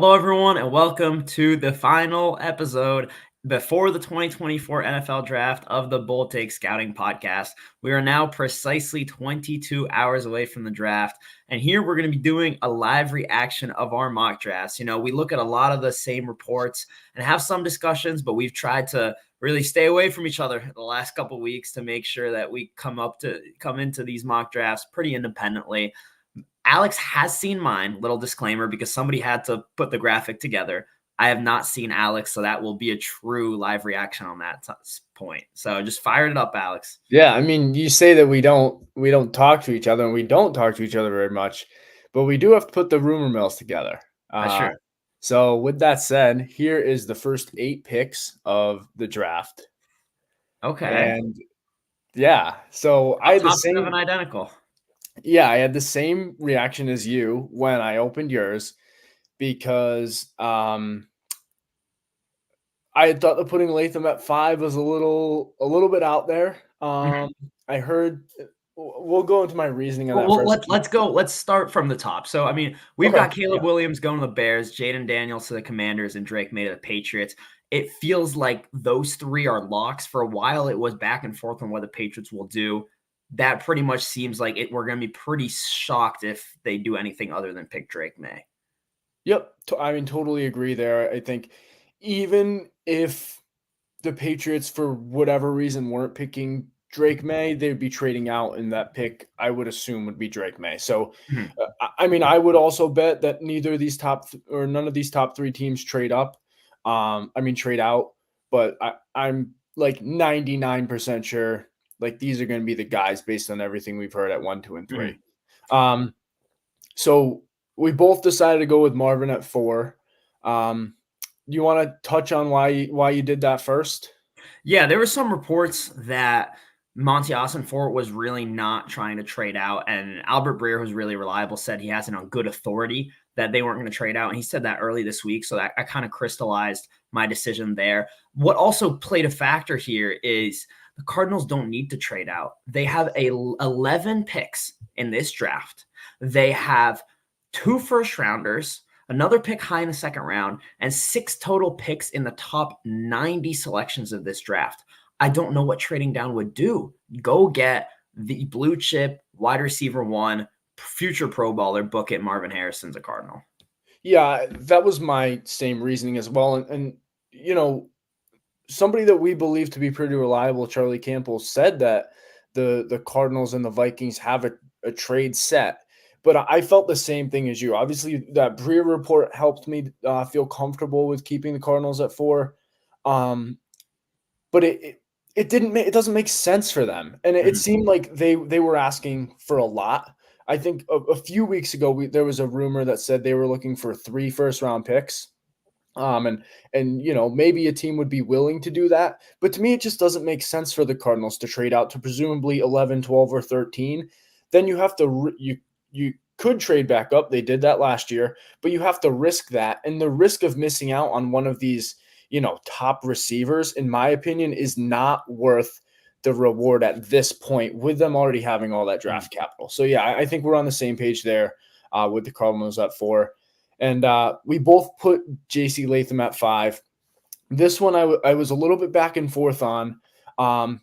Hello, everyone, and welcome to the final episode before the 2024 NFL Draft of the Bull Take Scouting Podcast. We are now precisely 22 hours away from the draft, and here we're going to be doing a live reaction of our mock drafts. You know, we look at a lot of the same reports and have some discussions, but we've tried to really stay away from each other the last couple weeks to make sure that we come into these mock drafts pretty independently. Alex has seen mine, little disclaimer, because somebody had to put the graphic together. I have not seen Alex, so that will be a true live reaction on that point. So just fired it up, Alex. Yeah, I mean, you say that we don't talk to each other, and we don't talk to each other very much, but we do have to put the rumor mills together. That's Uh, true. so with that said, here is the first 8 picks of the draft, Okay. and yeah, so I Top, had the top same, seven identical. yeah, I had the same reaction as you when I opened yours because I had thought that putting Latham at 5 was a little bit out there. Mhm. I heard. We'll go into my reasoning on that Well, first. let's go. Let's start from the top. So, I mean, we've Okay. got Caleb Yeah. Williams going to the Bears, Jaden Daniels to the Commanders, and Drake May to the Patriots. It feels like those three are locks. For a while, it was back and forth on what the Patriots will do. That pretty much seems like we're going to be pretty shocked if they do anything other than pick Drake May. Yep. I mean, totally agree there. I think even if the Patriots, for whatever reason, weren't picking Drake May, they'd be trading out, and that pick, I would assume, would be Drake May. So, Mhm. I mean, I would also bet that neither of these or none of these top three teams trade up. I mean, trade out, but I'm like 99% sure like these are going to be the guys based on everything we've heard at 1, 2, and 3. Mhm. Um, so we both decided to go with Marvin at 4. Do you want to touch on why you did that first? Yeah, there were some reports that Monty Ossenfort was really not trying to trade out, and Albert Breer, who's really reliable, said he has it on good authority that they weren't going to trade out, and he said that early this week, so that I kind of crystallized my decision there. What also played a factor here is the Cardinals don't need to trade out. They have 11 picks in this draft. They have 2 first rounders, another pick high in the second round, and 6 total picks in the top 90 selections of this draft. I don't know what trading down would do. Go get the blue chip wide receiver 1, future Pro Bowler, book it. Marvin Harrison's a Cardinal. Yeah, that was my same reasoning as well. And you know, somebody that we believe to be pretty reliable, Charlie Campbell, said that the Cardinals and the Vikings have a trade set. But I felt the same thing as you. Obviously, that Breer report helped me feel comfortable with keeping the Cardinals at 4. Um, but it didn't make it doesn't make sense for them, and it Mhm. seemed like they were asking for a lot. I think a few weeks ago there was a rumor that said they were looking for 3 first round picks. And you know, maybe a team would be willing to do that, but to me it just doesn't make sense for the Cardinals to trade out to presumably 11, 12, or 13. Then you have to you could trade back up. They did that last year, but you have to risk that, and the risk of missing out on one of these, you know, top receivers, in my opinion, is not worth the reward at this point with them already having all that Mhm. draft capital. So yeah, I think we're on the same page there with the Cardinals at 4. And we both put JC Latham at 5. This one I was a little bit back and forth on. Um,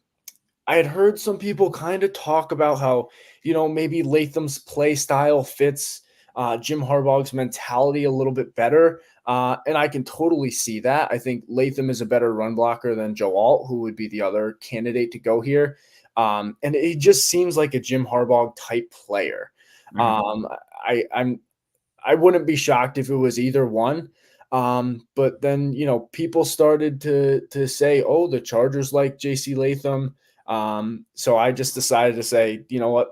I had heard some people kind of talk about how, you know, maybe Latham's play style fits Jim Harbaugh's mentality a little bit better. And I can totally see that. I think Latham is a better run blocker than Joe Alt, who would be the other candidate to go here. And it just seems like a Jim Harbaugh type player. Mhm. Um, I wouldn't be shocked if it was either one. But then, you know, people started to say, oh, the Chargers like JC Latham. So I just decided to say, you know what,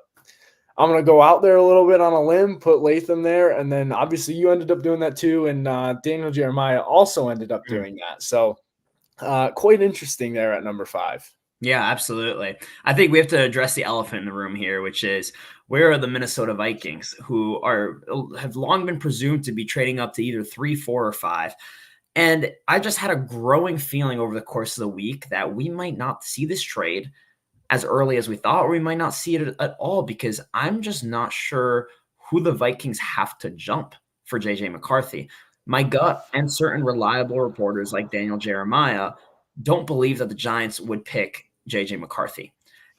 I'm gonna go out there a little bit on a limb, put Latham there, and then obviously you ended up doing that too, and Daniel Jeremiah also ended up Mhm. doing that. So quite interesting there at number 5. Yeah, absolutely. I think we have to address the elephant in the room here, which is where are the Minnesota Vikings, who have long been presumed to be trading up to either 3, 4, or 5. And I just had a growing feeling over the course of the week that we might not see this trade as early as we thought, or we might not see it at all because I'm just not sure who the Vikings have to jump for JJ McCarthy. my gut and certain reliable reporters like Daniel Jeremiah don't believe that the Giants would pick JJ McCarthy.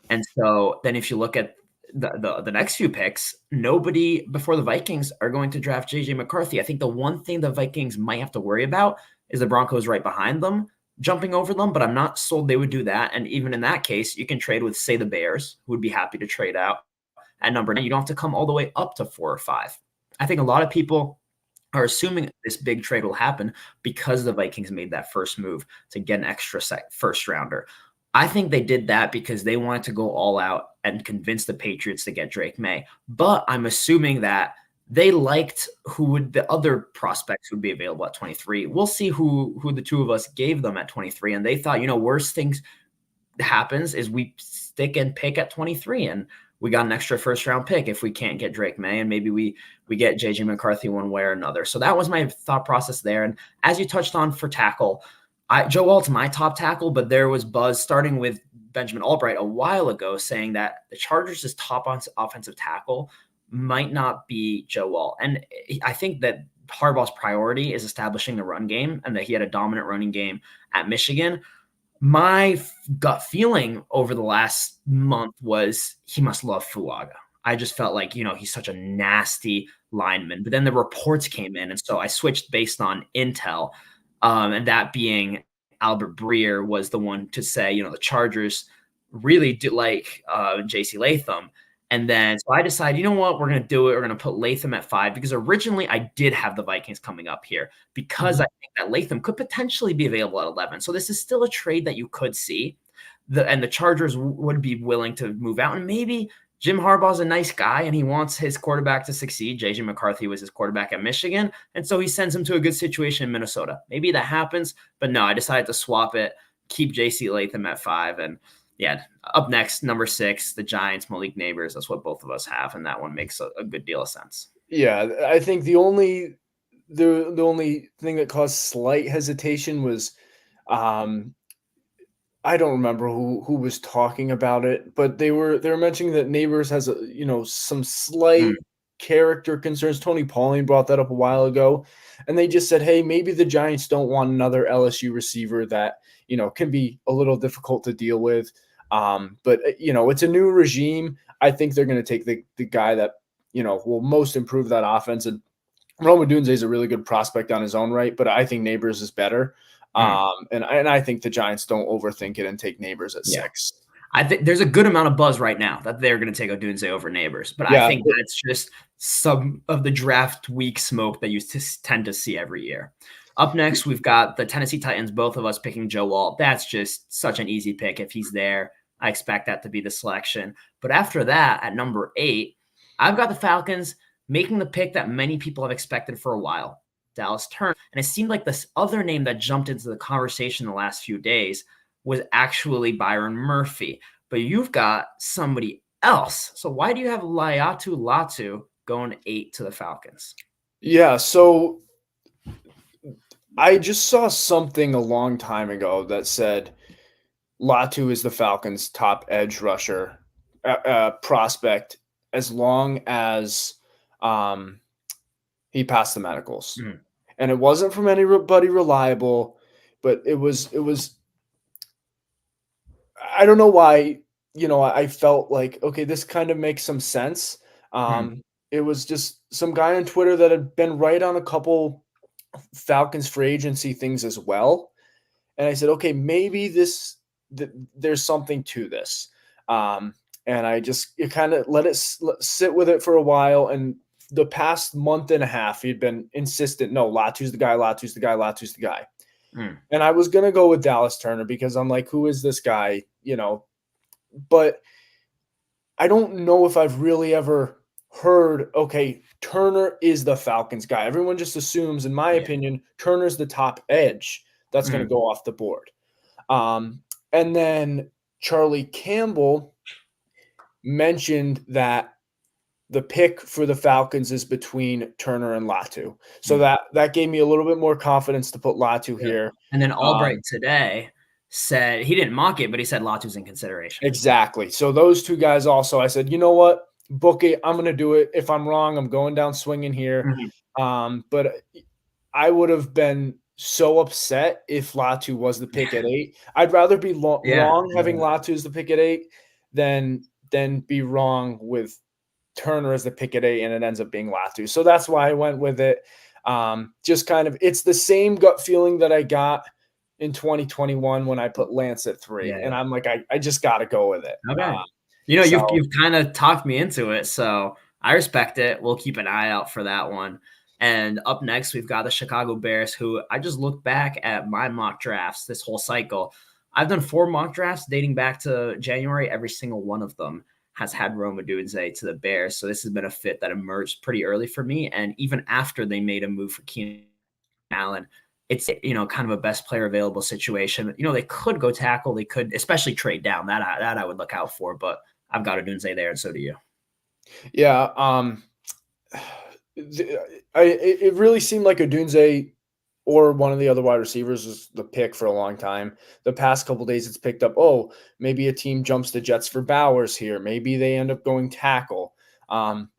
And so then if you look at the next few picks, nobody before the Vikings are going to draft JJ McCarthy. I think the one thing the Vikings might have to worry about is the Broncos right behind them, jumping over them, but I'm not sold they would do that. And even in that case, you can trade with, say, the Bears, who would be happy to trade out at number 9. You don't have to come all the way up to 4 or 5. I think a lot of people are assuming this big trade will happen because the Vikings made that first move to get an extra first rounder. I think they did that because they wanted to go all out and convince the Patriots to get Drake May. But I'm assuming that they liked the other prospects would be available at 23. We'll see who the two of us gave them at 23. And they thought, worst things happens is we stick and pick at 23, and we got an extra first round pick if we can't get Drake May, and maybe we get JJ McCarthy one way or another. So that was my thought process there. And as you touched on for tackle, Joe Alt's my top tackle, but there was buzz starting with Benjamin Albright a while ago saying that the Chargers' top offensive tackle might not be Joe Alt. And I think that Harbaugh's priority is establishing the run game, and that he had a dominant running game at Michigan. My gut feeling over the last month was he must love Fuaga. I just felt like, he's such a nasty lineman. But then the reports came in, and so I switched based on intel, and that being Albert Breer was the one to say, the Chargers really do like J.C. Latham. And then so I decided, you know what, we're going to do it. We're going to put Latham at 5 because originally I did have the Vikings coming up here because I think that Latham could potentially be available at 11. So this is still a trade that you could see. And the Chargers would be willing to move out. And maybe Jim Harbaugh's a nice guy and he wants his quarterback to succeed. JJ McCarthy was his quarterback at Michigan. And so he sends him to a good situation in Minnesota. Maybe that happens. But no, I decided to swap it, keep JC Latham at 5. And yeah, up next, number 6, the Giants, Malik Neighbors. That's what both of us have, and that one makes a good deal of sense. Yeah, I think the only thing that caused slight hesitation was, I don't remember who was talking about it, but they were mentioning that Neighbors has some slight character concerns. Tony Pauling brought that up a while ago, and they just said, hey, maybe the Giants don't want another LSU receiver that can be a little difficult to deal with. But it's a new regime. I think they're going to take the guy that will most improve that offense. And Rome Odunze is a really good prospect on his own right, but I think Neighbors is better. And I think the Giants don't overthink it and take Neighbors at 6. I think there's a good amount of buzz right now that they're going to take Odunze over Neighbors, but I think that's just some of the draft week smoke that you tend to see every year. Up next, we've got the Tennessee Titans, both of us picking Joe Alt. That's just such an easy pick. If he's there, I expect that to be the selection. But after that, at number 8, I've got the Falcons making the pick that many people have expected for a while, Dallas Turner. And it seemed like this other name that jumped into the conversation the last few days was actually Byron Murphy. But you've got somebody else. So why do you have Laiatu Latu going 8 to the Falcons? Yeah, so I just saw something a long time ago that said Latu is the Falcons' top edge rusher prospect as long as he passed the medicals. And it wasn't from anybody reliable, but it was I don't know why, I felt like, okay, this kind of makes some sense. It was just some guy on Twitter that had been right on a couple Falcons free agency things as well. And I said, okay, maybe there's something to this. And I just kind of let it sit with it for a while. And the past month and a half, he'd been insistent, no, Latu's the guy, Latu's the guy, Latu's the guy. And I was going to go with Dallas Turner because I'm like, who is this guy? But I don't know if I've really ever heard, okay, Turner is the Falcons guy. Everyone just assumes, in my opinion, Turner's the top edge that's going to go off the board. And then Charlie Campbell mentioned that the pick for the Falcons is between Turner and Latu. So that gave me a little bit more confidence to put Latu here. And then Albright today said, he didn't mock it, but he said Latu's in consideration. Exactly. So those two guys also, I said, you know what? Book it. I'm going to do it. If I'm wrong, I'm going down swinging here. But I would have been so upset if Latu was the pick at 8. I'd rather be Yeah. wrong having Latu as the pick at 8 than be wrong with Turner as the pick at 8 and it ends up being Latu. So that's why I went with it. Just kind of, it's the same gut feeling that I got in 2021 when I put Lance at 3, Yeah. and I'm like, I just got to go with it. Okay. So You've kind of talked me into it, so I respect it. We'll keep an eye out for that one. And up next, we've got the Chicago Bears, who I just looked back at my mock drafts this whole cycle. I've done 4 mock drafts dating back to January. Every single one of them has had Rome Odunze to the Bears. So this has been a fit that emerged pretty early for me. And even after they made a move for Keenan Allen, it's kind of a best player available situation. They could go tackle, they could especially trade down. That I would look out for, but I've got Odunze there, and so do you. yeah, it really seemed like Odunze or one of the other wide receivers was the pick for a long time. The past couple days, it's picked up. Oh, maybe a team jumps the Jets for Bowers here. Maybe they end up going tackle. But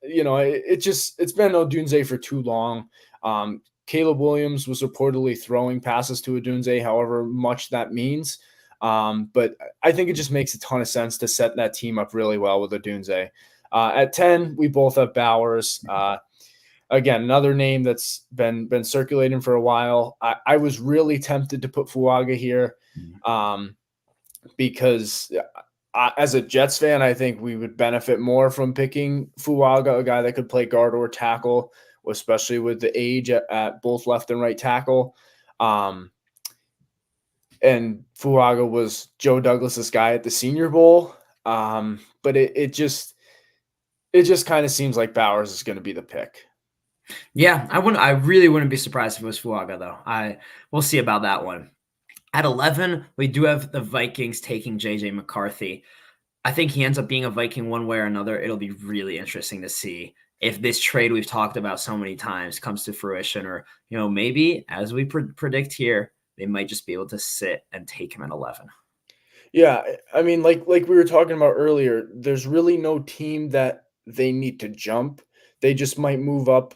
it's been Odunze for too long. Caleb Williams was reportedly throwing passes to Odunze, however much that means. But I think it just makes a ton of sense to set that team up really well with Odunze. At 10, we both have Bowers. Again, another name that's been circulating for a while. I was really tempted to put Fuaga here because as a Jets fan, I think we would benefit more from picking Fuaga, a guy that could play guard or tackle, especially with the age at both left and right tackle. And Fuaga was Joe Douglas's guy at the Senior Bowl. But it just kind of seems like Bowers is going to be the pick. Yeah, I really wouldn't be surprised if it was Fuaga, though. We'll see about that one. At 11, we do have the Vikings taking JJ McCarthy. I think he ends up being a Viking one way or another. It'll be really interesting to see if this trade we've talked about so many times comes to fruition, or maybe as we predict here, they might just be able to sit and take him at 11. Yeah, I mean, like we were talking about earlier, there's really no team that they need to jump. They just might move up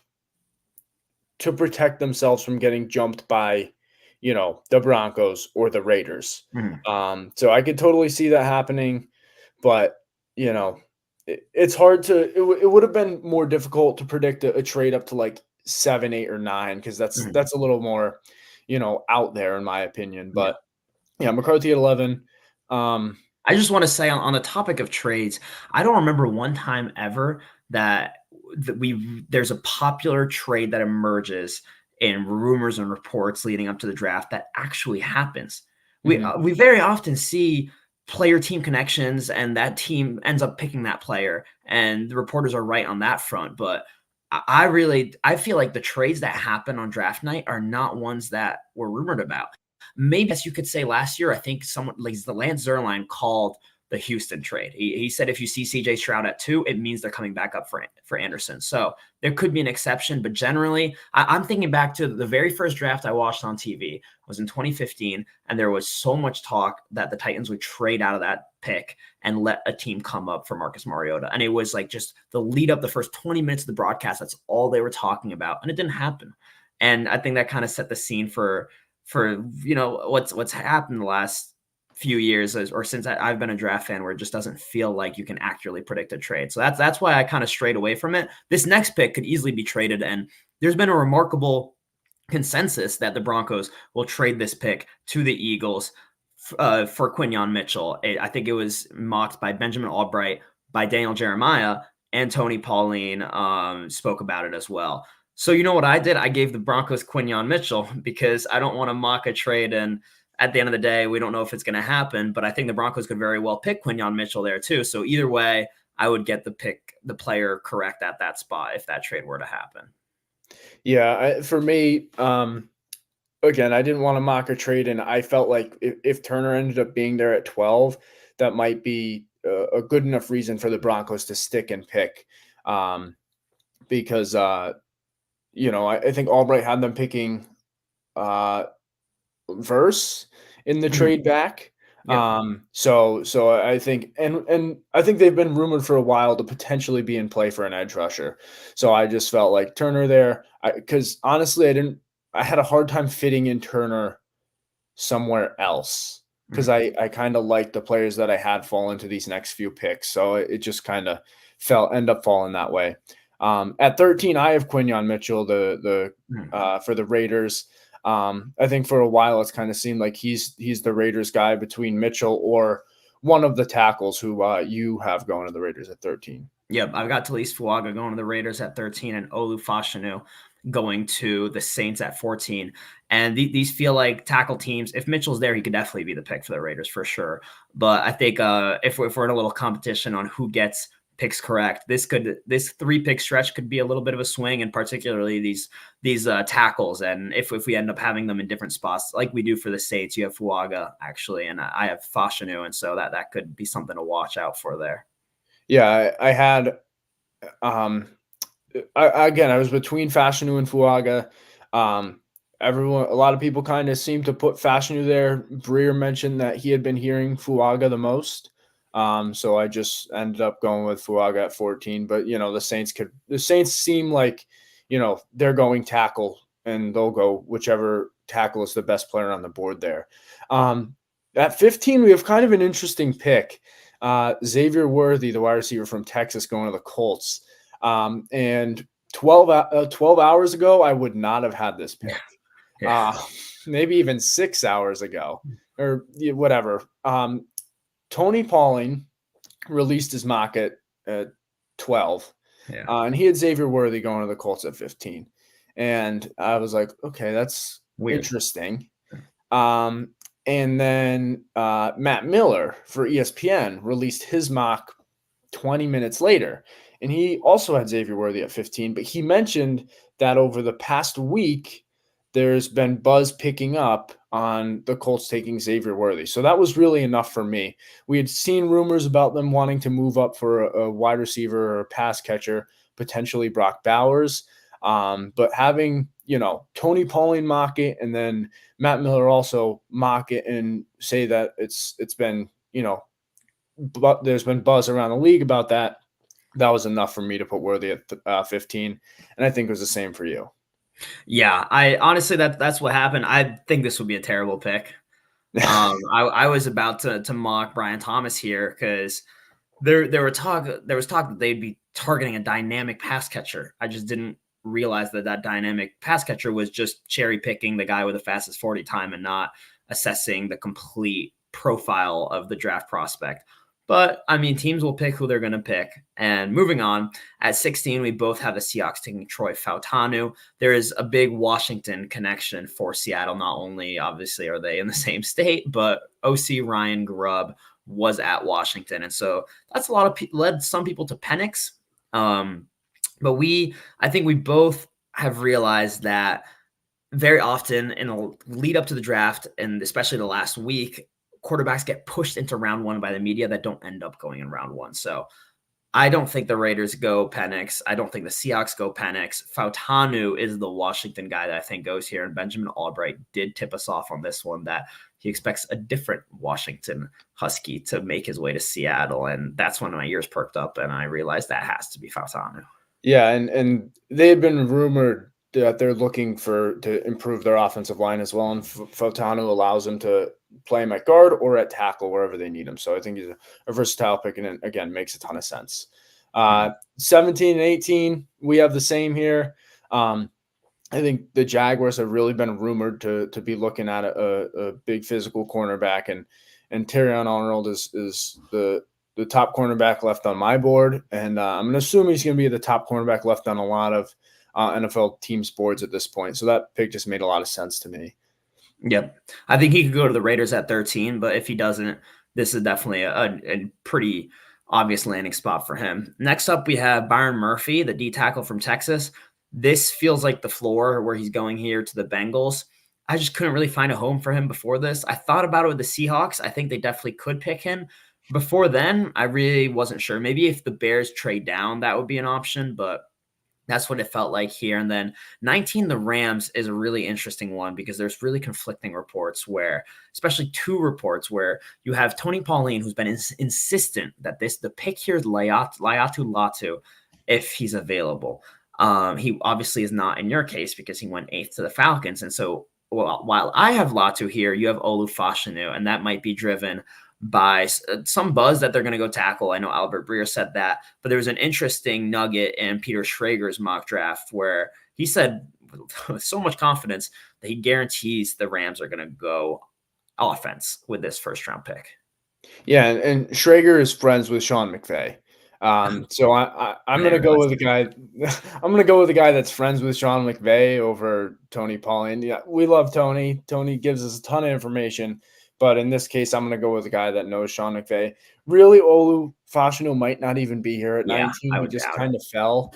to protect themselves from getting jumped by, the Broncos or the Raiders. Mm-hmm. So I could totally see that happening, but it's hard to. It would have been more difficult to predict a trade up to like 7, 8, or 9 because that's a little more, out there in my opinion. But yeah, McCarthy at 11. I just want to say on the topic of trades, I don't remember one time ever that there's a popular trade that emerges in rumors and reports leading up to the draft that actually happens. We very often see player team connections, and that team ends up picking that player, and the reporters are right on that front. But I feel like the trades that happen on draft night are not ones that were rumored about. Maybe, as you could say, last year, I think someone like the Lance Zierlein called the Houston trade. He said if you see CJ Stroud at 2, it means they're coming back up for Anderson. So there could be an exception, but generally, I'm thinking back to the very first draft I watched on TV was in 2015, and there was so much talk that the Titans would trade out of that pick and let a team come up for Marcus Mariota. And it was like just the lead up, the first 20 minutes of the broadcast, that's all they were talking about, and it didn't happen. And I think that kind of set the scene for what's happened the last few years or since I've been a draft fan, where it just doesn't feel like you can accurately predict a trade. So that's why I kind of strayed away from it. This next pick could easily be traded, and there's been a remarkable consensus that the Broncos will trade this pick to the Eagles for Quinyon Mitchell. I think it was mocked by Benjamin Albright, by Daniel Jeremiah, and Tony Pauline spoke about it as well. So you know what I did? I gave the Broncos Quinyon Mitchell because I don't want to mock a trade, and at the end of the day, we don't know if it's going to happen, but I think the Broncos could very well pick Quinyon Mitchell there too. So either way, I would get the player correct at that spot if that trade were to happen. Yeah, for me, again, I didn't want to mock a trade, and I felt like if Turner ended up being there at 12, that might be a good enough reason for the Broncos to stick and pick, because I think Albright had them picking Verse in the trade back. Yep. So I think and I think they've been rumored for a while to potentially be in play for an edge rusher. So I just felt like Turner there, because honestly, I had a hard time fitting in Turner somewhere else because Mhm. I kind of like the players that I had fall into these next few picks. So it just kind of end up falling that way. At 13, I have Quinyon Mitchell, Mhm. for the Raiders. I think for a while it's kind of seemed like he's the Raiders guy between Mitchell or one of the tackles who you have going to the Raiders at 13. Yep, I've got Talise Fuaga going to the Raiders at 13 and Olu Fashanu going to the Saints at 14. And these feel like tackle teams. If Mitchell's there, he could definitely be the pick for the Raiders for sure. But I think if we're in a little competition on who gets picks correct, this 3-pick stretch could be a little bit of a swing, and particularly these tackles. And if we end up having them in different spots, like we do for the Saints, you have Fuaga actually, and I have Fashanu, and so that could be something to watch out for there. Yeah, I had um again, I was between Fashanu and Fuaga. Um, a lot of people kind of seemed to put Fashanu there. Breer mentioned that he had been hearing Fuaga the most. So I just ended up going with Fuaga at 14. But the Saints seem like, they're going tackle and they'll go whichever tackle is the best player on the board there. Um, at 15, we have kind of an interesting pick. Xavier Worthy, the wide receiver from Texas, going to the Colts. And 12 hours ago, I would not have had this pick. Yeah. Uh, maybe even 6 hours ago or whatever. Tony Pauling released his mock at 12, Yeah. and he had Xavier Worthy going to the Colts at 15. And I was like, okay, that's Weird. interesting. Um, and then Matt Miller for ESPN released his mock 20 minutes later. And he also had Xavier Worthy at 15, but he mentioned that over the past week, there's been buzz picking up on the Colts taking Xavier Worthy. So that was really enough for me. We had seen rumors about them wanting to move up for a wide receiver or a pass catcher, potentially Brock Bowers. But having, Tony Pauling mock it and then Matt Miller also mock it and say that it's been, but there's been buzz around the league about that. That was enough for me to put Worthy at 15, and I think it was the same for you. Yeah, I honestly that's what happened. I think this would be a terrible pick. I was about to mock Brian Thomas here because there was talk that they'd be targeting a dynamic pass catcher. I just didn't realize that dynamic pass catcher was just cherry picking the guy with the fastest 40 time and not assessing the complete profile of the draft prospect. But I mean, teams will pick who they're going to pick. And moving on, at 16, we both have the Seahawks taking Troy Fautanu. There is a big Washington connection for Seattle. Not only, obviously, are they in the same state, but OC Ryan Grubb was at Washington. And so that's a lot of led some people to Penix. But I think we both have realized that very often in a lead up to the draft, and especially the last week, quarterbacks get pushed into round one by the media that don't end up going in round one. So I don't think the Raiders go Penix. I don't think the Seahawks go Penix. Fautanu is the Washington guy that I think goes here. And Benjamin Albright did tip us off on this one that he expects a different Washington Husky to make his way to Seattle. And that's when my ears perked up and I realized that has to be Fautanu. Yeah, and they had been rumored that they're looking to improve their offensive line as well, and Fautanu allows them to play him at guard or at tackle wherever they need him. So I think he's a versatile pick, and it, again, makes a ton of sense. Mhm. 17 and 18, we have the same here. I think the Jaguars have really been rumored to be looking at a big physical cornerback, and Terrion Arnold is the top cornerback left on my board, and I'm going to assume he's going to be the top cornerback left on a lot of NFL teams' boards at this point. So that pick just made a lot of sense to me. Yep. I think he could go to the Raiders at 13, but if he doesn't, this is definitely a pretty obvious landing spot for him. Next up, we have Byron Murphy, the D tackle from Texas. This feels like the floor where he's going here to the Bengals. I just couldn't really find a home for him before this. I thought about it with the Seahawks. I think they definitely could pick him. Before then, I really wasn't sure. Maybe if the Bears trade down, that would be an option, but That's what it felt like here. And then 19, the Rams is a really interesting one because there's really conflicting reports where, especially two reports where you have Tony Pauline, who's been insistent that the pick here is Laiatu Latu if he's available. He obviously is not in your case because he went 8th to the Falcons. And so while I have Latu here, you have Olu Fashanu, and that might be driven by some buzz that they're going to go tackle. I know Albert Breer said that, but there was an interesting nugget in Peter Schrager's mock draft where he said with so much confidence that he guarantees the Rams are going to go offense with this first round pick. Yeah, and Schrager is friends with Sean McVay. So I'm gonna go with the guy. I'm gonna go with the guy that's friends with Sean McVay over Tony Pauline. Yeah, we love Tony. Tony gives us a ton of information, but in this case, I'm gonna go with the guy that knows Sean McVay. Really, Olu Fashanu might not even be here at 19. He just kind of fell.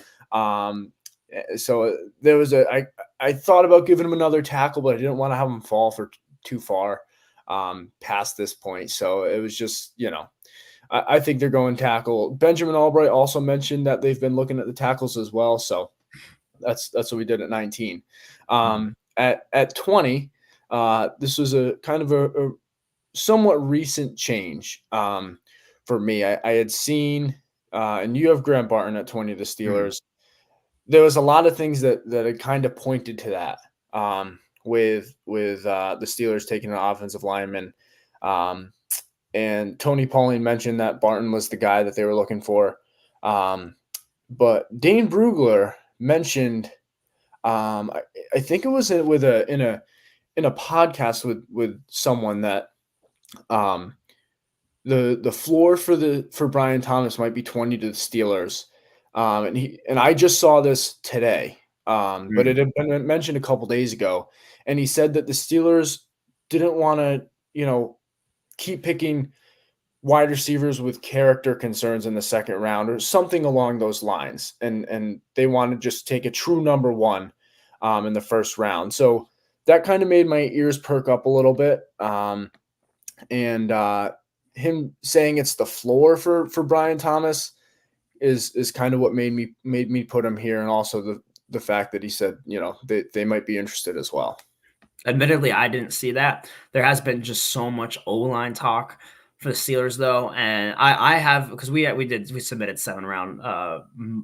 So there was I thought about giving him another tackle, but I didn't want to have him fall for too far past this point. So it was just, I think they're going tackle. Benjamin Albright also mentioned that they've been looking at the tackles as well. So that's what we did at 19. At 20, this was a kind of a somewhat recent change for me. I had seen, and you have Graham Barton at 20, the Steelers. There was a lot of things that had kind of pointed to that with the Steelers taking an offensive lineman. And Tony Pauline mentioned that Barton was the guy that they were looking for. But Dane Brugler mentioned, I think it was in a podcast with someone that the floor for Brian Thomas might be 20 to the Steelers. And I just saw this today. But it had been mentioned a couple days ago, and he said that the Steelers didn't want to, keep picking wide receivers with character concerns in the second round or something along those lines. And they want to just take a true number one in the first round. So that kind of made my ears perk up a little bit. And him saying it's the floor for Brian Thomas is kind of what made me put him here. And also the fact that he said, they might be interested as well. Admittedly, I didn't see that. There has been just so much O-line talk for the Steelers, though, and I have, because we submitted 7-round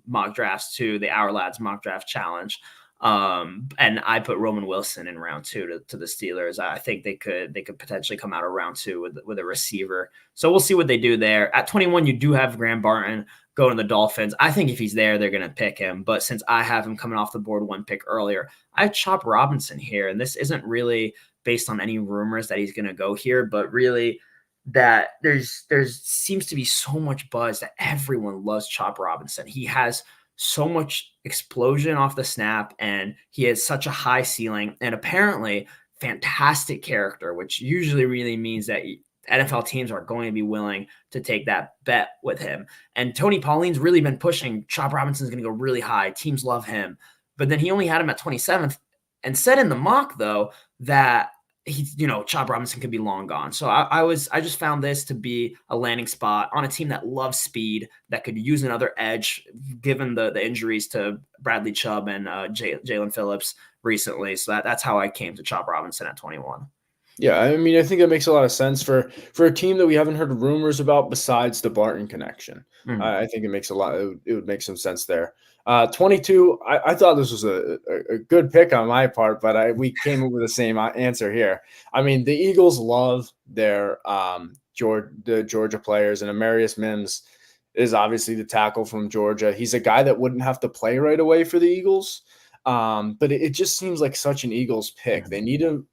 mock drafts to the Our Lads mock draft challenge, and I put Roman Wilson in round 2 to the Steelers. I think they could potentially come out of round 2 with a receiver. So we'll see what they do there. At 21, you do have Graham Barton going to the Dolphins. I think if he's there, they're going to pick him. But since I have him coming off the board 1 pick earlier, I have Chop Robinson here. And this isn't really based on any rumors that he's going to go here, but really that there's seems to be so much buzz that everyone loves Chop Robinson. He has so much explosion off the snap, and he has such a high ceiling and apparently fantastic character, which usually really means that NFL teams are going to be willing to take that bet with him. And Tony Pauline's really been pushing Chop Robinson's going to go really high. Teams love him. But then he only had him at 27th and said in the mock, though, that Chop Robinson could be long gone. So I just found this to be a landing spot on a team that loves speed, that could use another edge, given the injuries to Bradley Chubb and Jalen Phillips recently. So that's how I came to Chop Robinson at 21. Yeah, I mean, I think that makes a lot of sense for a team that we haven't heard rumors about besides the Barton connection. I think it makes it would make some sense there. 22, I thought this was a good pick on my part, but we came up with the same answer here. I mean, the Eagles love their the Georgia players, and Amarius Mims is obviously the tackle from Georgia. He's a guy that wouldn't have to play right away for the Eagles, but it just seems like such an Eagles pick. They need to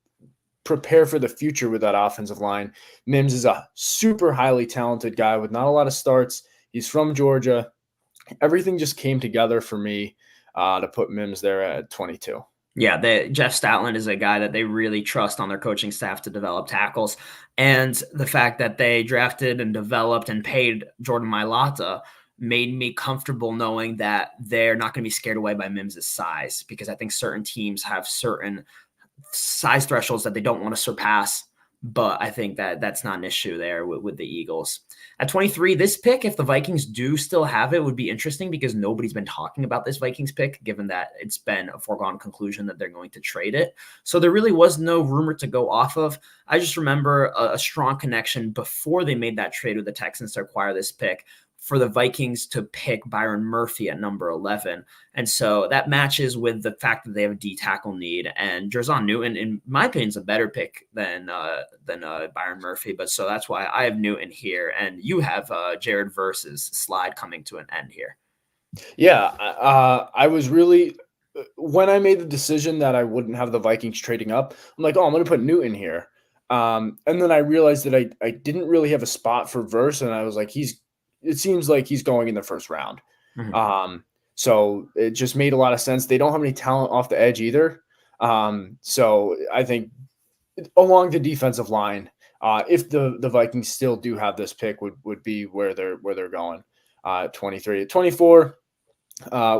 prepare for the future with that offensive line. Mims is a super highly talented guy with not a lot of starts. He's from Georgia. Everything just came together for me to put Mims there at 22. Yeah, Jeff Stoutland is a guy that they really trust on their coaching staff to develop tackles. And the fact that they drafted and developed and paid Jordan Mailata made me comfortable knowing that they're not going to be scared away by Mims' size, because I think certain teams have certain size thresholds that they don't want to surpass But I think that that's not an issue there with the Eagles. At 23, this pick, if the Vikings do still have it, would be interesting because nobody's been talking about this Vikings pick, given that it's been a foregone conclusion that they're going to trade it. So there really was no rumor to go off of. I just remember a strong connection before they made that trade with the Texans to acquire this pick for the Vikings to pick Byron Murphy at number 11. And so that matches with the fact that they have a D tackle need. And Jerzon Newton, in my opinion, is a better pick than Byron Murphy. But so that's why I have Newton here. And you have Jared Verse's slide coming to an end here. Yeah, I was really when I made the decision that I wouldn't have the Vikings trading up, I'm like, oh, I'm going to put Newton here. And then I realized that I didn't really have a spot for Verse, and I was like, it seems like he's going in the first round. Mm-hmm. So it just made a lot of sense. They don't have any talent off the edge either. So I think along the defensive line, if the Vikings still do have this pick, would be where they're going. 23 to 24.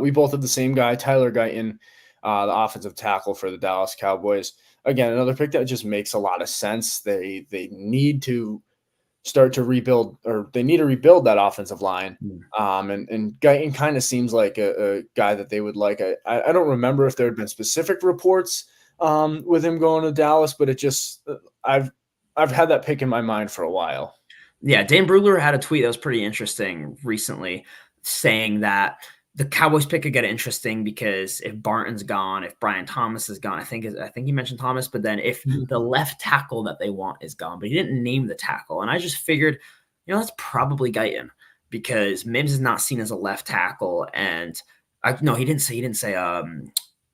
We both have the same guy, Tyler Guyton, the offensive tackle for the Dallas Cowboys. Again, another pick that just makes a lot of sense. They need to start to rebuild, or they need to rebuild that offensive line. And Guyton kind of seems like a guy that they would like. I don't remember if there had been specific reports with him going to Dallas, but it just I've had that pick in my mind for a while. Yeah, Dane Brugler had a tweet that was pretty interesting recently, saying that the Cowboys pick could get interesting because if Barton's gone, if Brian Thomas is gone, I think he mentioned Thomas, but then if the left tackle that they want is gone, but he didn't name the tackle, and I just figured, that's probably Guyton because Mims is not seen as a left tackle, and no, he didn't say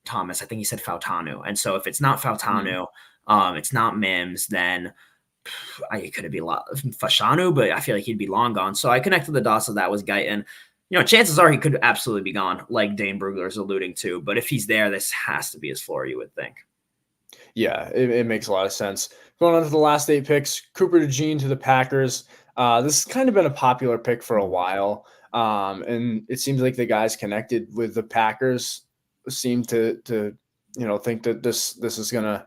Thomas. I think he said Fautanu, and so if it's not Fautanu, it's not Mims, then it could be Fashanu, but I feel like he'd be long gone. So I connected the dots that was Guyton. Chances are he could absolutely be gone, like Dane Brugler is alluding to. But if he's there, this has to be his floor, you would think. Yeah, it makes a lot of sense. Going on to the last 8 picks, Cooper DeJean to the Packers. This has kind of been a popular pick for a while. And it seems like the guys connected with the Packers seem to think that this is going to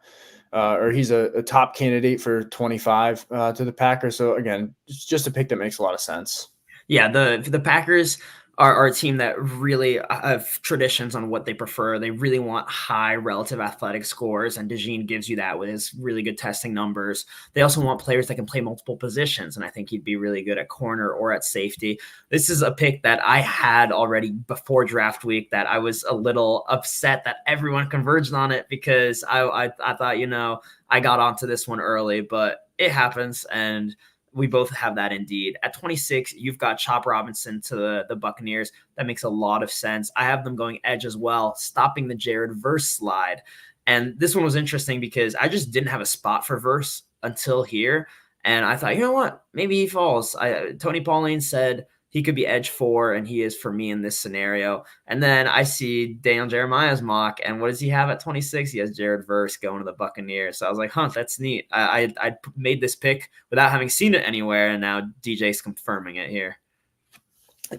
or he's a top candidate for 25 to the Packers. So again, it's just a pick that makes a lot of sense. Yeah, the Packers are a team that really have traditions on what they prefer. They really want high relative athletic scores, and DeJean gives you that with his really good testing numbers. They also want players that can play multiple positions, and I think he'd be really good at corner or at safety. This is a pick that I had already before draft week that I was a little upset that everyone converged on it because I thought, I got onto this one early, but it happens, and we both have that indeed. At 26, you've got Chop Robinson to the Buccaneers. That makes a lot of sense. I have them going edge as well, stopping the Jared Verse slide. And this one was interesting because I just didn't have a spot for Verse until here. And I thought, you know what? Maybe he falls. Tony Pauline said he could be edge 4, and he is for me in this scenario. And then I see Daniel Jeremiah's mock, and what does he have at 26? He has Jared Verse going to the Buccaneers. So I was like, that's neat. I made this pick without having seen it anywhere, and now DJ's confirming it here.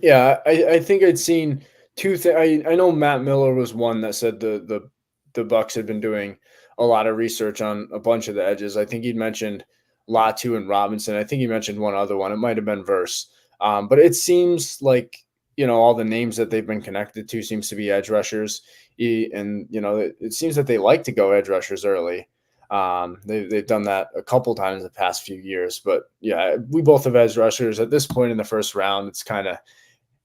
Yeah, I think I'd seen 2 things. I know Matt Miller was one that said the Bucs had been doing a lot of research on a bunch of the edges. I think he'd mentioned Latu and Robinson. I think he mentioned one other one. It might have been Verse. But it seems like, all the names that they've been connected to seems to be edge rushers. And, it seems that they like to go edge rushers early. They've done that a couple times in the past few years. But, yeah, we both have edge rushers. At this point in the first round, it's kind of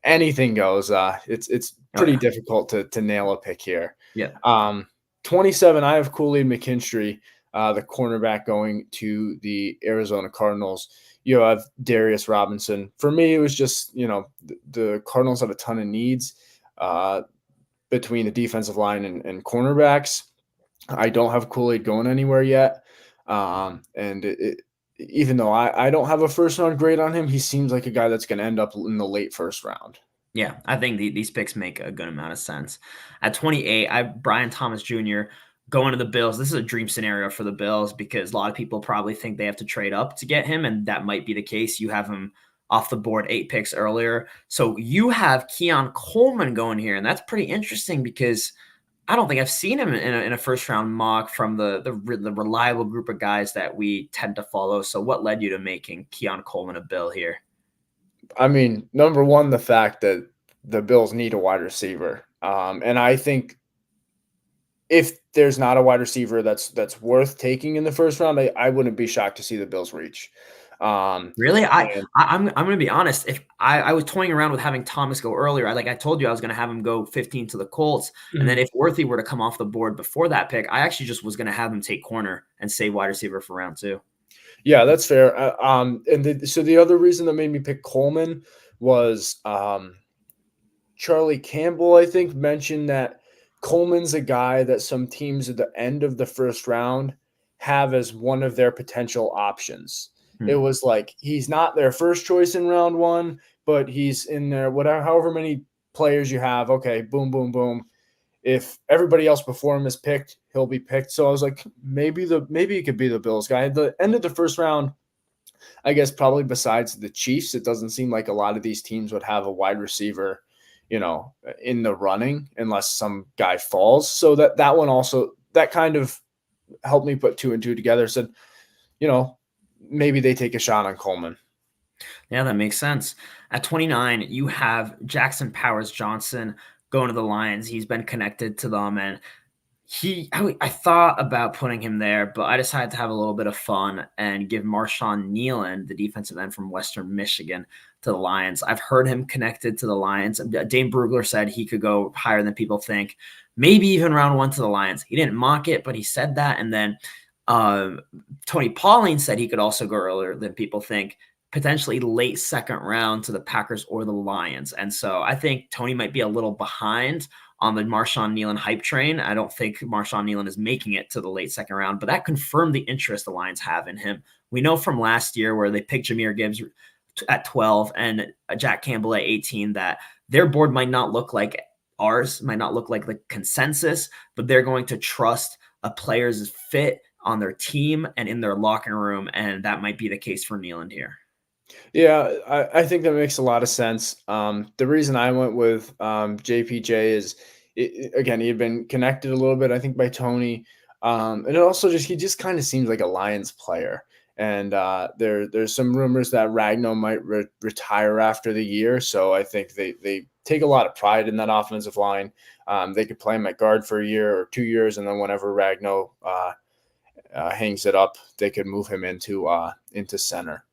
anything goes. It's pretty difficult to nail a pick here. Yeah. 27, I have Kool-Aid McKinstry, the cornerback, going to the Arizona Cardinals. You have Darius Robinson. For me, it was just, the Cardinals have a ton of needs between the defensive line and cornerbacks. I don't have Kool-Aid going anywhere yet. Even though I don't have a first round grade on him, he seems like a guy that's going to end up in the late first round. Yeah, I think these picks make a good amount of sense. At 28, I have Brian Thomas Jr. going to the Bills. This is a dream scenario for the Bills because a lot of people probably think they have to trade up to get him, and that might be the case. You have him off the board 8 picks earlier. So you have Keon Coleman going here, and that's pretty interesting because I don't think I've seen him in a first round mock from the reliable group of guys that we tend to follow. So what led you to making Keon Coleman a Bill here? I mean, number one, the fact that the Bills need a wide receiver. And I think if there's not a wide receiver that's worth taking in the first round, I wouldn't be shocked to see the Bills reach. Really? And I'm gonna be honest. If I was toying around with having Thomas go earlier, like I told you, I was gonna have him go 15 to the Colts, and then Mhm. if Worthy were to come off the board before that pick, I actually just was gonna have him take corner and save wide receiver for round two. Yeah, that's fair. And so the other reason that made me pick Coleman was Charlie Campbell, I think, mentioned that Coleman's a guy that some teams at the end of the first round have as one of their potential options. It Hmm. was like he's not their first choice in round one, but he's in there, whatever, however many players you have. Okay, boom, boom, boom. If everybody else before him is picked, he'll be picked. So I was like, maybe he could be the Bills guy. At the end of the first round, I guess probably besides the Chiefs, it doesn't seem like a lot of these teams would have a wide receiver, in the running unless some guy falls. So that one also that kind of helped me put two and two together. Said, you know, maybe they take a shot on Coleman. Yeah, that makes sense. At 29, you have Jackson Powers Johnson going to the Lions. He's been connected to them, and I thought about putting him there, but I decided to have a little bit of fun and give Marshawn Nealon, the defensive end from Western Michigan, to the Lions. I've heard him connected to the Lions. Dane Brugler said he could go higher than people think, maybe even round one to the Lions. He didn't mock it, but he said that. And then uh, Tony Pauline said he could also go earlier than people think, potentially late second round to the Packers or the Lions. And so I think Tony might be a little behind on the Marshawn Nealon hype train. I don't think Marshawn Nealon is making it to the late second round, but that confirmed the interest the Lions have in him. We know from last year where they picked Jahmyr Gibbs at 12 and Jack Campbell at 18 that their board might not look like ours, might not look like the consensus, but they're going to trust a player's fit on their team and in their locker room. And that might be the case for Nealon here. Yeah, I think that makes a lot of sense. The reason I went with JPJ is, again, he had been connected a little bit, I think, by Tony, and it also he just kind of seems like a Lions player. And there's some rumors that Ragno might retire after the year, so I think they take a lot of pride in that offensive line. They could play him at guard for a year or 2 years, and then whenever Ragno hangs it up, they could move him into center.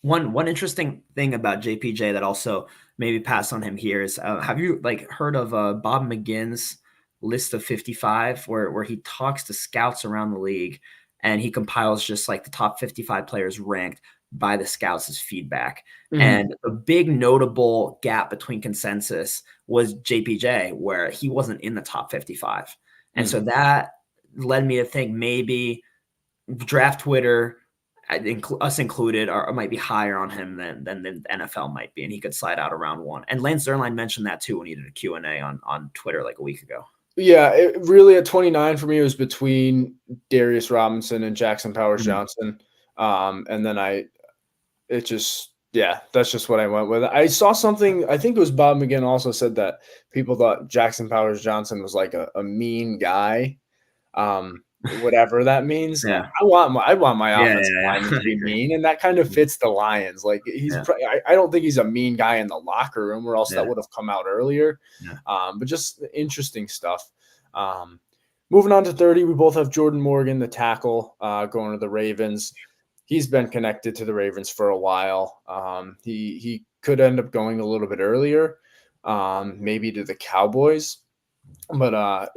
One interesting thing about JPJ that also maybe pass on him here is have you like heard of Bob McGinn's list of 55 where he talks to scouts around the league and he compiles just like the top 55 players ranked by the scouts' feedback. Mhm. And a big notable gap between consensus was JPJ, where he wasn't in the top 55. And so Mm. that led me to think maybe draft Twitter, us included, might be higher on him than the NFL might be, and he could slide out around one. And Lance Zierlein mentioned that too when he did a Q&A on Twitter like a week ago. Yeah, it really at 29 for me, it was between Darius Robinson and Jackson Powers Mhm. Johnson. And then that's just what I went with. I saw something, I think it was Bob McGinn also said that people thought Jackson Powers Johnson was like a mean guy. Whatever that means. Yeah, I want my yeah, offensive yeah, yeah. lineman I to be agree. mean, and that kind of Mhm. fits the Lions. Like Yeah, I don't think he's a mean guy in the locker room, or else that yeah, would have come out earlier. yeah. But just interesting stuff. Um, Moving on to 30, we both have Jordan Morgan, the tackle, going to the Ravens. He's been connected to the Ravens for a while. He could end up going a little bit earlier, maybe to the Cowboys, but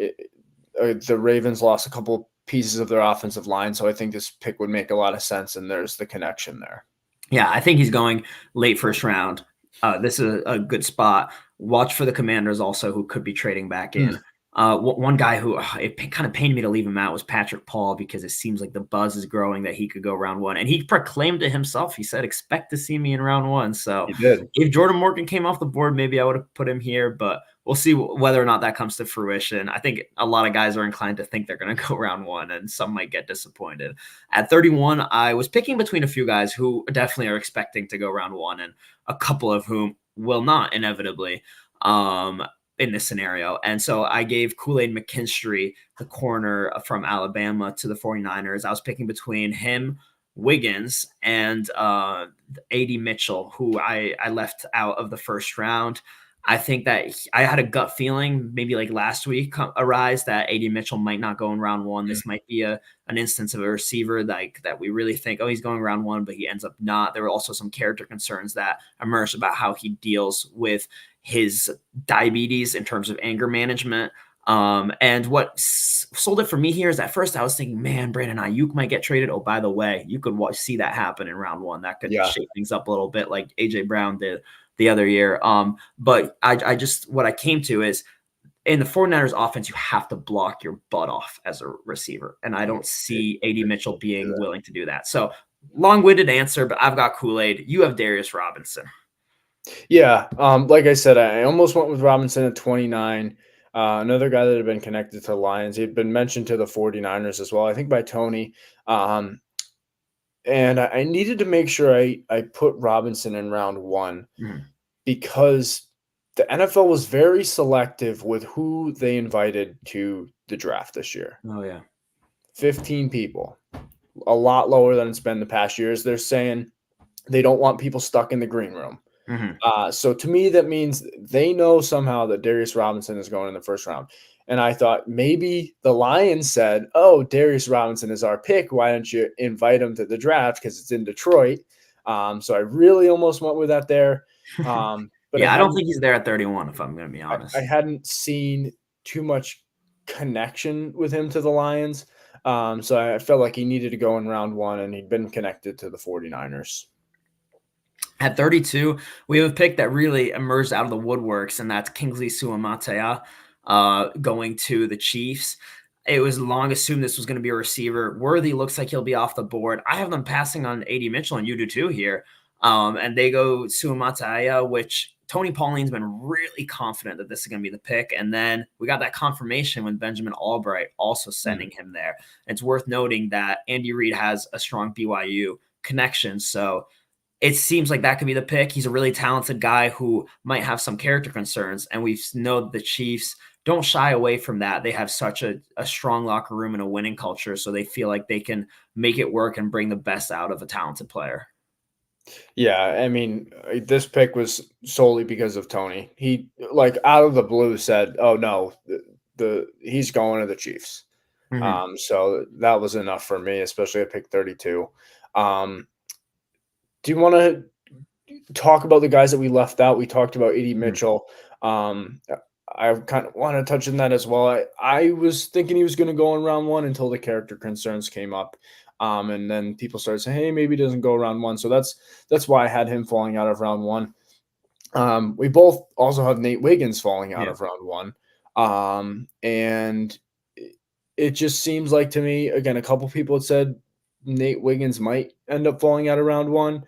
the Ravens lost a couple pieces of their offensive line, so I think this pick would make a lot of sense, and there's the connection there. Yeah, I think he's going late first round. This is a good spot. Watch for the Commanders also, who could be trading back Mm. in. One guy who it kind of pained me to leave him out was Patrick Paul because it seems like the buzz is growing that he could go round one, and he proclaimed to himself. He said, "Expect to see me in round one." So He did. if Jordan Morgan came off the board, maybe I would have put him here, but we'll see whether or not that comes to fruition. I think a lot of guys are inclined to think they're going to go round one, and some might get disappointed. At 31, I was picking between a few guys who definitely are expecting to go round one, and a couple of whom will not inevitably. Um, in this scenario. And so I gave Kool-Aid McKinstry, the corner from Alabama, to the 49ers. I was picking between him, Wiggins, and A.D. Mitchell, who I left out of the first round. I think that I had a gut feeling, maybe like last week, arise that A.D. Mitchell might not go in round one. This might be an instance of a receiver like that we really think, oh, he's going round one, but he ends up not. There were also some character concerns that emerged about how he deals with his diabetes in terms of anger management. And what sold it for me here is at first I was thinking, man, Brandon Ayuk might get traded. Oh, by the way, you could see that happen in round one. That could Yeah. shake things up a little bit, like AJ Brown did the other year. But I just, what I came to is, in the 49ers offense, you have to block your butt off as a receiver. And I don't see AD Mitchell being willing to do that. So long-winded answer, but I've got Kool-Aid. You have Darius Robinson. Yeah. Like I said, I almost went with Robinson at 29. Another guy that had been connected to the Lions. He'd been mentioned to the 49ers as well, I think by Tony. And I needed to make sure I put Robinson in round one because the NFL was very selective with who they invited to the draft this year. Oh, yeah. 15 people, a lot lower than it's been the past years. They're saying they don't want people stuck in the green room. So to me, that means they know somehow that Darius Robinson is going in the first round. And I thought maybe the Lions said, oh, Darius Robinson is our pick. Why don't you invite him to the draft because it's in Detroit? So I really almost went with that there. But yeah, I don't think he's there at 31, if I'm going to be honest. I hadn't seen too much connection with him to the Lions. So I felt like he needed to go in round one, and he'd been connected to the 49ers. At 32, we have a pick that really emerged out of the woodworks, and that's Kingsley Suamataia going to the Chiefs. It was long assumed this was going to be a receiver. Worthy looks like he'll be off the board. I have them passing on A.D. Mitchell, and you do too here. And they go Suamataia, which Tony Pauline's been really confident that this is going to be the pick. And then we got that confirmation when Benjamin Albright also sending him there. And it's worth noting that Andy Reid has a strong BYU connection. So it seems like that could be the pick. He's a really talented guy who might have some character concerns. And we know the Chiefs don't shy away from that. They have such a strong locker room and a winning culture. So they feel like they can make it work and bring the best out of a talented player. Yeah, I mean, this pick was solely because of Tony. He, like, out of the blue said, "Oh no, he's going to the Chiefs." So that was enough for me, especially at pick 32. Do you want to talk about the guys that we left out? We talked about A.D. Mitchell. I kind of want to touch on that as well. I was thinking he was going to go in round one until the character concerns came up. And then people started saying, hey, maybe he doesn't go round one. So that's why I had him falling out of round one. We both also have Nate Wiggins falling out of round one. And it just seems like to me, again, a couple people had said Nate Wiggins might end up falling out of round one.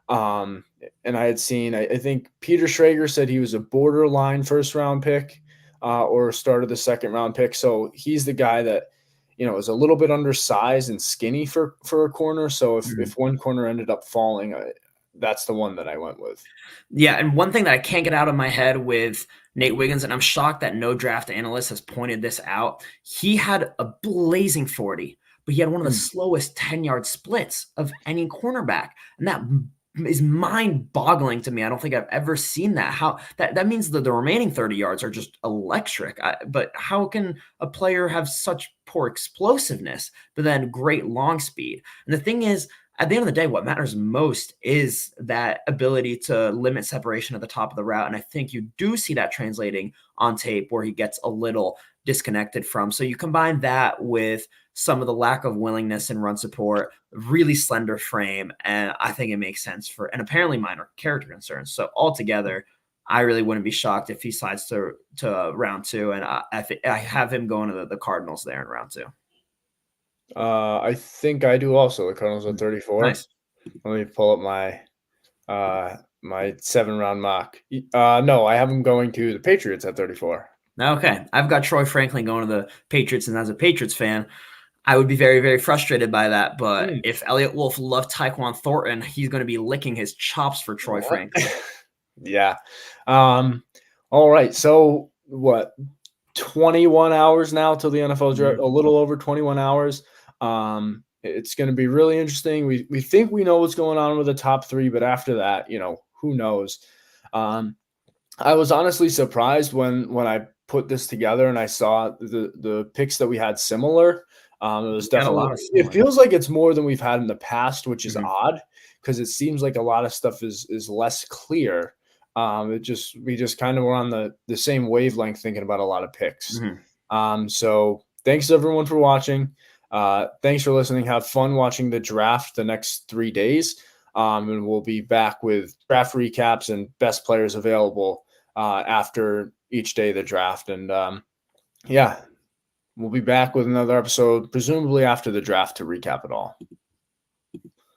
And I had seen, I think Peter Schrager said he was a borderline first round pick or started the second round pick. So he's the guy that, is a little bit undersized and skinny for a corner. So if one corner ended up falling, that's the one that I went with. Yeah, and one thing that I can't get out of my head with Nate Wiggins, and I'm shocked that no draft analyst has pointed this out, he had a blazing 40, but he had one of the slowest 10-yard splits of any cornerback. And that is mind-boggling to me. I don't think I've ever seen that. How that means that the remaining 30 yards are just electric. But how can a player have such poor explosiveness, but then great long speed? And the thing is, at the end of the day, what matters most is that ability to limit separation at the top of the route. And I think you do see that translating on tape where he gets a little disconnected from. So you combine that with some of the lack of willingness and run support, really slender frame, and I think it makes sense and apparently minor character concerns. So altogether, I really wouldn't be shocked if he slides to round two, and I have him going to the Cardinals there in round two. I think I do also. The Cardinals at 34. Nice. Let me pull up my my 7-round mock. No, I have him going to the Patriots at 34. Okay, I've got Troy Franklin going to the Patriots, and as a Patriots fan, I would be very, very frustrated by that. But if Elliott Wolf loved Tyquan Thornton, he's going to be licking his chops for Troy Franklin. Yeah. All right. So what 21 hours now till the NFL draft, Mhm. a little over 21 hours. It's going to be really interesting. We think we know what's going on with the top three, but after that, who knows? Um, I was honestly surprised when I put this together and I saw the picks that we had similar. It was We had a definitely, lot of it similar. feels like it's more than we've had in the past, which is Mhm. odd because it seems like a lot of stuff is less clear. We just kind of were on the same wavelength thinking about a lot of picks. Mhm. So thanks everyone for watching. Thanks for listening. Have fun watching the draft the next 3 days. And we'll be back with draft recaps and best players available after each day of the draft. And yeah, we'll be back with another episode, presumably after the draft, to recap it all.